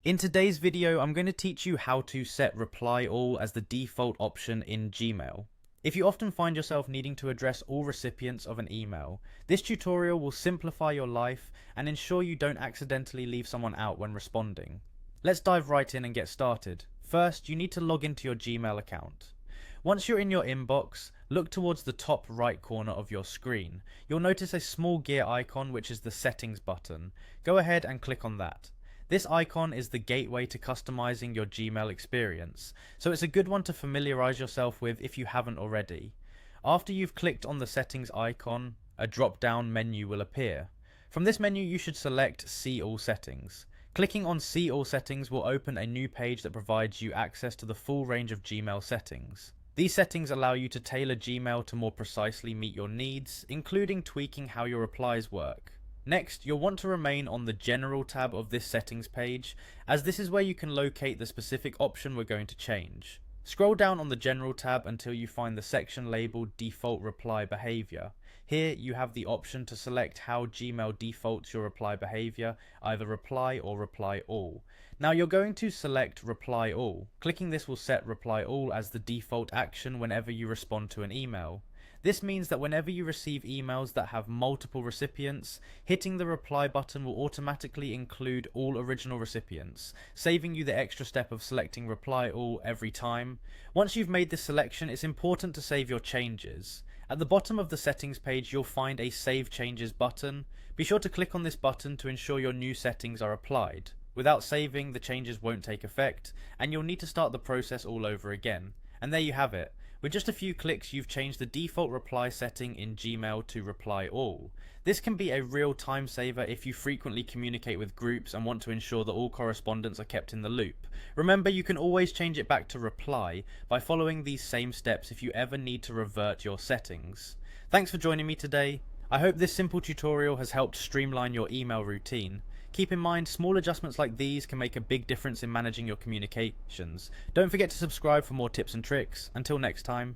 In today's video, I'm going to teach you how to set reply all as the default option in Gmail. If you often find yourself needing to address all recipients of an email, this tutorial will simplify your life and ensure you don't accidentally leave someone out when responding. Let's dive right in and get started. First, you need to log into your Gmail account. Once you're in your inbox, look towards the top right corner of your screen. You'll notice a small gear icon, which is the settings button. Go ahead and click on that. This icon is the gateway to customizing your Gmail experience, so it's a good one to familiarize yourself with if you haven't already. After you've clicked on the settings icon, a drop-down menu will appear. From this menu you should select See All Settings. Clicking on See All Settings will open a new page that provides you access to the full range of Gmail settings. These settings allow you to tailor Gmail to more precisely meet your needs, including tweaking how your replies work. Next, you'll want to remain on the General tab of this settings page, as this is where you can locate the specific option we're going to change. Scroll down on the General tab until you find the section labeled Default Reply Behavior. Here you have the option to select how Gmail defaults your reply behavior, either reply or reply all. Now you're going to select reply all. Clicking this will set reply all as the default action whenever you respond to an email. This means that whenever you receive emails that have multiple recipients, hitting the reply button will automatically include all original recipients, saving you the extra step of selecting reply all every time. Once you've made this selection, it's important to save your changes. At the bottom of the settings page, you'll find a Save Changes button. Be sure to click on this button to ensure your new settings are applied. Without saving, the changes won't take effect, and you'll need to start the process all over again. And there you have it. With just a few clicks, you've changed the default reply setting in Gmail to reply all. This can be a real time saver if you frequently communicate with groups and want to ensure that all correspondents are kept in the loop. Remember, you can always change it back to reply by following these same steps if you ever need to revert your settings. Thanks for joining me today. I hope this simple tutorial has helped streamline your email routine. Keep in mind, small adjustments like these can make a big difference in managing your communications. Don't forget to subscribe for more tips and tricks. Until next time.